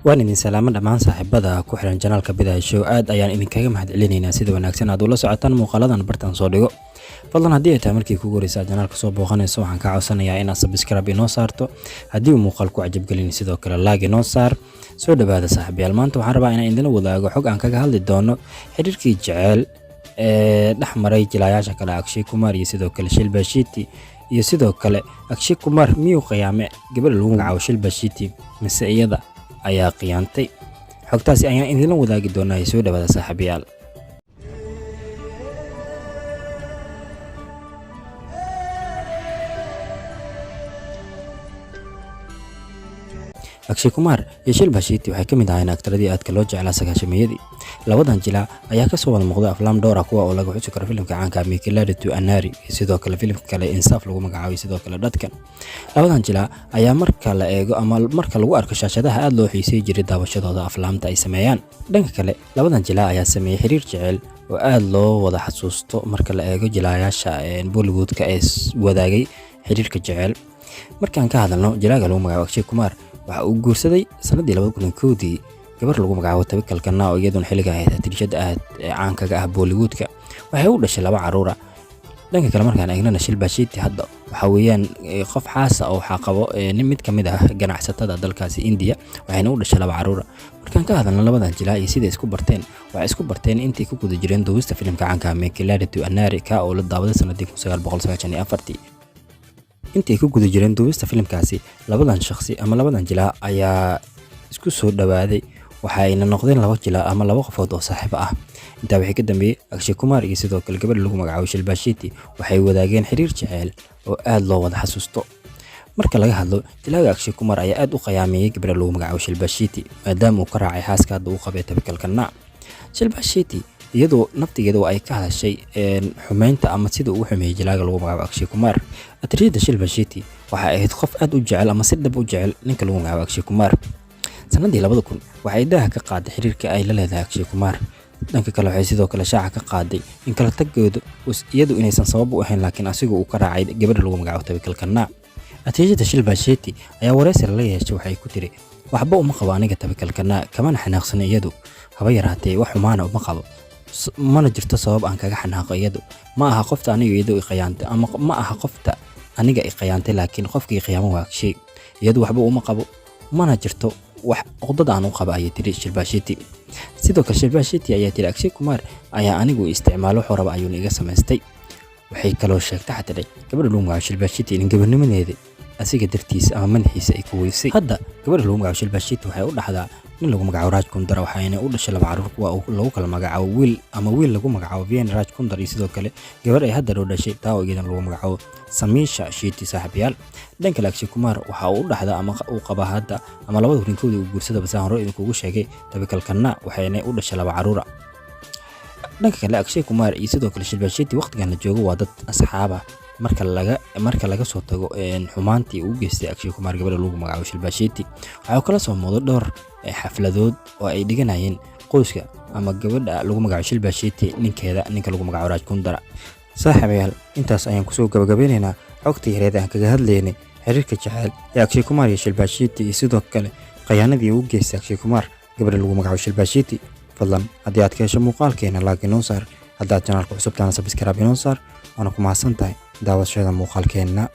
waan idin salaamo dhammaan saaxiibada ku xiran janaalka Bidaayo Show. Aad ayaan idinkaga mahadcelinaynaa sida wanaagsan aad ula socotaan muuqaaladan bartan soo dhigo. Fadlan haddii ay tahay markii kugu horeysa janaalka soo booqanayso, waxaan ka codsanayaa inaad subscribe inoo saarto. Haddii uu muuqaalku cajab gelin, sidoo kale like inoo saar. Soo dhawaada saaxiibayaal, maanta waxaan rabaa inaan idin wadaago xog aan kaga hadli doono xiriirkii jacayl dhexmaray jilayaasha kale Akshay Kumar iyo sidoo kale Shilpa Shetty. iyo sidoo kale Akshay Kumar miyuu qiyaame gabadha lagu magacaabo Shilpa Shetty mise iyada ayaa qiyaantay? xogtaasi ayaan idin wadaagi doonaa. Soo dhawaada saaxiibayaal. Akshay Kumar iyo Shilpa Shetty waxay kamid ahaayeen aktaradii aadka loo jeclaa sagaashameeyadii. Labadan jilaa ayaa ka soo wada muuqday aflaam dhowr ah kuwa oo lagu xusi karo filimka caanka Mikilade to Anari iyo sidoo kale filimka kale Insaaf lagu magacaabay sidoo kale dadkan. Labadan jilaa ayaa marka la eego ama marka lagu arko shaashadaha aad loo xiiseeyay jiray daawashadooda aflaamta ay sameeyaan. Dhanka kale labadan jilaa ayaa sameeyay xiriir jacayl oo aad loo wada xasuusto marka la eego jilayaasha Bollywoodka ee wadaagay xiriirka jacayl. Markaan ka hadalno jilaaga lagu magacaabo Akshay Kumar, waxa uu guursaday sanadii 2001 gabar lagu magacaabo Tawakal Khanna oo iyaduna xilliga ahayd tirshada aad caan kaga ah Bollywoodka. Waxay u dhashay 2 caruur ah. Dhanka kale markaan eegnana Shilpa Shetty hadda waxa weeyaan qof xaas ah oo waxa qabo mid kamid ah ganacsatada dalkaasi India, waxayna u dhashay 2 caruur ah. Markaan ka hadalno labadan jilaa iyo sida isku barteen, waxay isku barteen intii ku guda jireen duubista filimka caanka Mikilade to Anari ka oo la daawaday sanadii 1994. intii ku guda jireen duubista filimkaasi, labadan shakhsi ama labadan jilaa ayaa isku soo dhawaaday, waxayna noqdeen 2 jilaa ama 2 qofood oo saaxiib ah. intaa wixii ka dambeeyay, Akshay Kumar iyo sidoo kale gabadha lagu magacaabo Shilpa Shetty waxay wadaageen xiriir jacayl oo aad loo wada xasuusto. marka laga hadlo, jilaaga Akshay Kumar ayaa aad u qiyaameeyay gabadha lagu magacaabo Shilpa Shetty maadaama uu ka raacay xaaska hadda uu qabay Tawakal Khanna. Shilpa Shetty iyadoo naftigeeda ay ka hadashay xumeynta ama sida uu xumeeyay jilaaga lagu magacaabo Akshay Kumar. Atrida Shilpa Shetty waxa ay ahayd qof aad u jecel ama si dhab u jecel ninka lagu magacaabo Akshay Kumar. sanadii 2000 waxay daaha ka qaaday xiriirka ay la leedahay Akshay Kumar. dhanka kale waxay sidoo kale shaaca ka qaaday in kala tagooda iyadu inaysan sabab u ahayn, laakiin asigu uu ka raacay gabadha lagu magacaabo Tawakal Khanna. Atrida Shilpa Shetty ayaa wareysi la yeeshay waxay ku tiri, waxba uma qabo aniga Tawakal Khanna, kamana xanaaqsan iyadu, haba yaraatee wax xumaana uma qabo, mana jirto sabab aan kaga xanaaqo iyadu. ma aha qofta aniga iyadu i qiyaantay ama ma aha qofta aniga i qiyaantay, laakiin qofkii qiyaamo waa Akshay. iyadu waxba uma qabo, mana jirto wax qodada aan u qabo ayay tiri Shilpa Shetty. sidoo kale Shilpa Shetty ayaa tiri Akshay Kumar ayaa anigu isticmaalo wuxuu raba ayuu iga samaystay. waxay kaloo sheegtay xataa gabadha lagu magacaabo Shilpa Shetty in gabadhnimadeeda asiga dartiisa ama madaxiisa ay ku weysay. hadda gabadha lagu magacaabo Shilpa Shetty waxay u dhaxdaa nin lagu magacaabo Raj Kundar, waxayna u dhashay 2 caruur kuwa lagu kala magacaabo wiil lagu magacaabo Vien Raj Kundar iyo sidoo kale gabar ay hadda dhashay taa oo iyadana lagu magacaabo Samisha Shetty. saaxiibayaal, dhanka kale Akshay Kumar waxa uu dhaxdaa ama uu qaba hadda ama 2002 uu guursaday basaan hore idinku sheegay Tawakal Khanna, waxayna u dhashay 2 caruur ah. dhanka kale Akshay Kumar iyo sidoo kale Shilpa Shetty waqtigan la joogo waa dad asxaab ah marka laga soo tago xumaantii uu geystay Akshay Kumar gabadha lagu magacaabo Shilpa Shetty. waxa kala soo muuqday dhowr xafladood oo ay dhiganayeen qoyska ama gabadha lagu magacaabo Shilpa Shetty ninka lagu magacaabo Raj Kundar. saaxiibayaal, intaas ayaan kusoo gabagabeynaynaa xogtii yareed aan kaga hadlaynay xiriirka jacayl ee Akshay Kumar iyo Shilpa Shetty iyo sidoo kale khiyaanadii uu geystay Akshay Kumar gabadha lagu magacaabo Shilpa Shetty. fadlan haddii aad ka hesho muuqaalkeena like inoo saar, haddaad janaalka cusubtaana subscribe inoo saar. waana ku mahadsantahay daawashada muuqaalkeena.